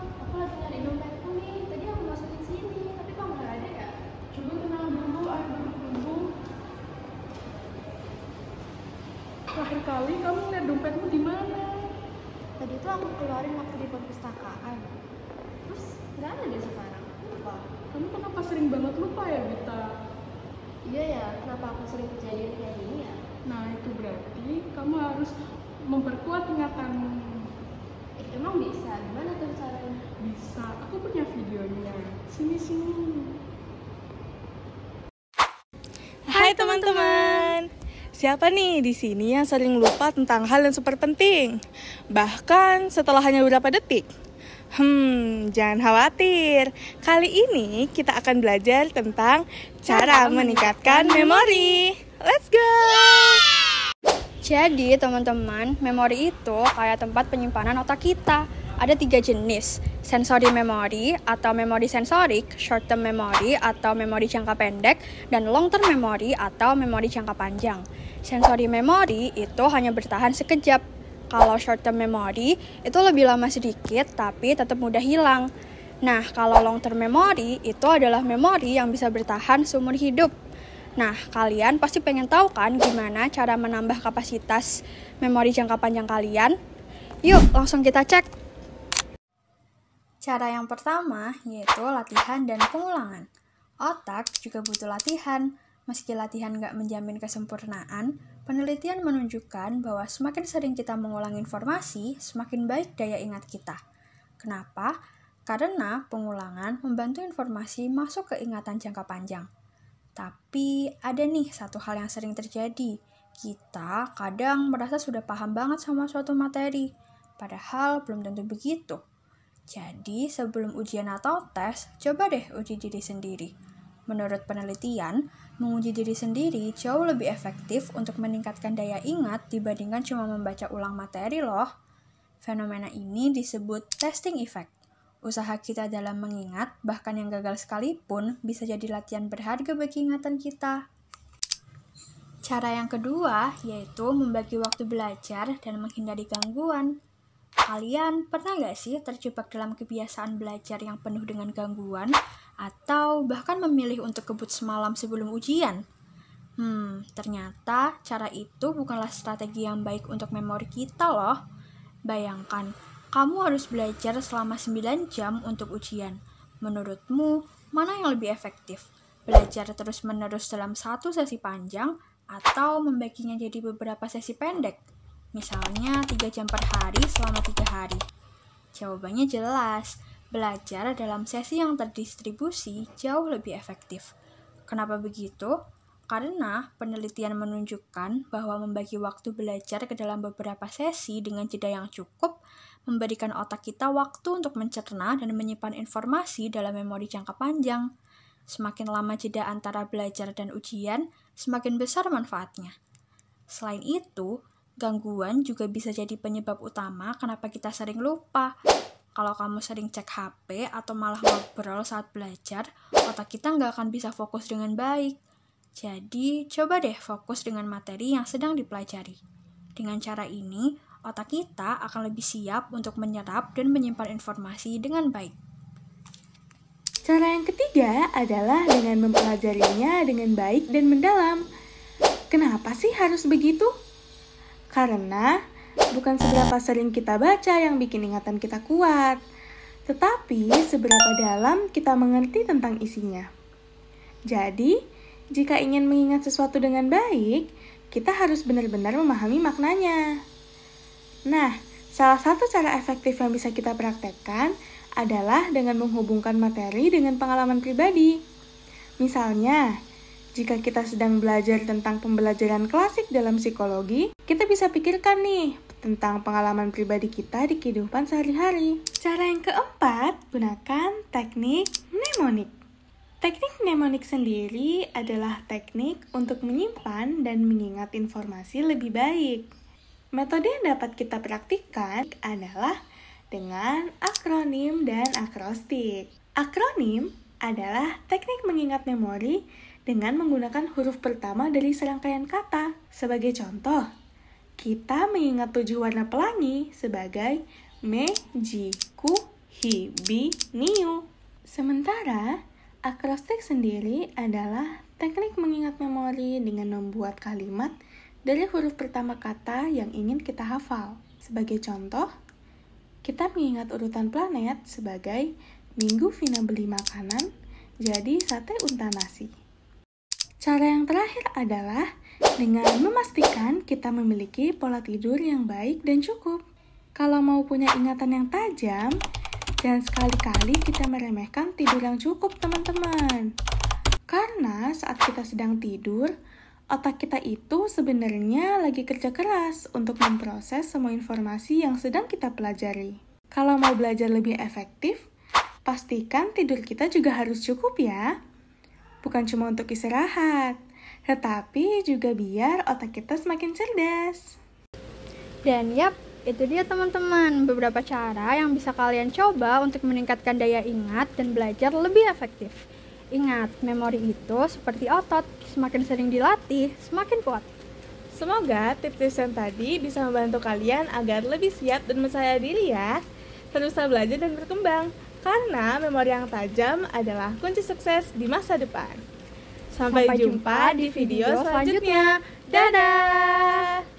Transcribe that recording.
Aku lagi nyari dompetku nih. Tadi aku masukin sini, tapi kok nggak ada ya? Coba tenang dulu, ayo duduk dulu. Terakhir kali kamu ngeliat dompetmu di mana? Tadi tuh aku keluarin waktu di perpustakaan. Terus nggak ada deh sekarang. Lupa. Kamu kenapa sering banget lupa ya, Vita? Iya ya, kenapa aku sering kejadian kayak gini ya? Nah, itu berarti kamu harus memperkuat ingatanmu. Emang bisa? Gimana tuh caranya? Bisa, aku punya videonya. Sini. Hai teman-teman. Siapa nih di sini yang sering lupa tentang hal yang super penting? Bahkan setelah hanya beberapa detik. Jangan khawatir. Kali ini kita akan belajar tentang cara meningkatkan memori. Let's go! Jadi teman-teman, memori itu kayak tempat penyimpanan otak kita. Ada 3 jenis, sensory memory atau memori sensorik, short term memory atau memori jangka pendek, dan long term memory atau memori jangka panjang. Sensory memory itu hanya bertahan sekejap. Kalau short term memory itu lebih lama sedikit tapi tetap mudah hilang. Nah, kalau long term memory itu adalah memori yang bisa bertahan seumur hidup. Nah, kalian pasti pengen tahu kan gimana cara menambah kapasitas memori jangka panjang kalian? Yuk, langsung kita cek. Cara yang pertama yaitu latihan dan pengulangan. Otak juga butuh latihan. Meski latihan nggak menjamin kesempurnaan, penelitian menunjukkan bahwa semakin sering kita mengulang informasi, semakin baik daya ingat kita. Kenapa? Karena pengulangan membantu informasi masuk ke ingatan jangka panjang. Tapi ada nih satu hal yang sering terjadi. Kita kadang merasa sudah paham banget sama suatu materi, padahal belum tentu begitu. Jadi sebelum ujian atau tes, coba deh uji diri sendiri. Menurut penelitian, menguji diri sendiri jauh lebih efektif untuk meningkatkan daya ingat dibandingkan cuma membaca ulang materi loh. Fenomena ini disebut testing effect. Usaha kita dalam mengingat, bahkan yang gagal sekalipun, bisa jadi latihan berharga bagi ingatan kita. Cara yang kedua, yaitu membagi waktu belajar dan menghindari gangguan. Kalian pernah gak sih terjebak dalam kebiasaan belajar yang penuh dengan gangguan, atau bahkan memilih untuk kebut semalam sebelum ujian? Ternyata cara itu bukanlah strategi yang baik untuk memori kita loh. Bayangkan, kamu harus belajar selama 9 jam untuk ujian. Menurutmu, mana yang lebih efektif? Belajar terus-menerus dalam satu sesi panjang atau membaginya jadi beberapa sesi pendek? Misalnya 3 jam per hari selama 3 hari. Jawabannya jelas, belajar dalam sesi yang terdistribusi jauh lebih efektif. Kenapa begitu? Karena penelitian menunjukkan bahwa membagi waktu belajar ke dalam beberapa sesi dengan jeda yang cukup memberikan otak kita waktu untuk mencerna dan menyimpan informasi dalam memori jangka panjang. Semakin lama jeda antara belajar dan ujian, semakin besar manfaatnya. Selain itu, gangguan juga bisa jadi penyebab utama kenapa kita sering lupa. Kalau kamu sering cek HP atau malah ngobrol saat belajar, otak kita nggak akan bisa fokus dengan baik. Jadi, coba deh fokus dengan materi yang sedang dipelajari. Dengan cara ini, otak kita akan lebih siap untuk menyerap dan menyimpan informasi dengan baik. Cara yang ketiga adalah dengan mempelajarinya dengan baik dan mendalam. Kenapa sih harus begitu? Karena bukan seberapa sering kita baca yang bikin ingatan kita kuat, tetapi seberapa dalam kita mengerti tentang isinya. Jadi, jika ingin mengingat sesuatu dengan baik, kita harus benar-benar memahami maknanya. Nah, salah satu cara efektif yang bisa kita praktekkan adalah dengan menghubungkan materi dengan pengalaman pribadi. Misalnya, jika kita sedang belajar tentang pembelajaran klasik dalam psikologi, kita bisa pikirkan nih tentang pengalaman pribadi kita di kehidupan sehari-hari. Cara yang keempat, gunakan teknik mnemonik. Teknik mnemonik sendiri adalah teknik untuk menyimpan dan mengingat informasi lebih baik. Metode yang dapat kita praktikkan adalah dengan akronim dan akrostik. Akronim adalah teknik mengingat memori dengan menggunakan huruf pertama dari serangkaian kata. Sebagai contoh, kita mengingat 7 warna pelangi sebagai me, ji, ku, he, be, new. Sementara, akrostik sendiri adalah teknik mengingat memori dengan membuat kalimat dari huruf pertama kata yang ingin kita hafal. Sebagai contoh, kita mengingat urutan planet sebagai Minggu Vina beli makanan, jadi sate unta nasi. Cara yang terakhir adalah dengan memastikan kita memiliki pola tidur yang baik dan cukup. Kalau mau punya ingatan yang tajam, jangan sekali-kali kita meremehkan tidur yang cukup, teman-teman. Karena saat kita sedang tidur, otak kita itu sebenarnya lagi kerja keras untuk memproses semua informasi yang sedang kita pelajari. Kalau mau belajar lebih efektif, pastikan tidur kita juga harus cukup ya. Bukan cuma untuk istirahat, tetapi juga biar otak kita semakin cerdas. Dan yap, itu dia teman-teman, beberapa cara yang bisa kalian coba untuk meningkatkan daya ingat dan belajar lebih efektif. Ingat, memori itu seperti otot, semakin sering dilatih, semakin kuat. Semoga tips-tips yang tadi bisa membantu kalian agar lebih siap dan percaya diri ya. Teruslah belajar dan berkembang, karena memori yang tajam adalah kunci sukses di masa depan. Sampai jumpa di video selanjutnya. Dadah!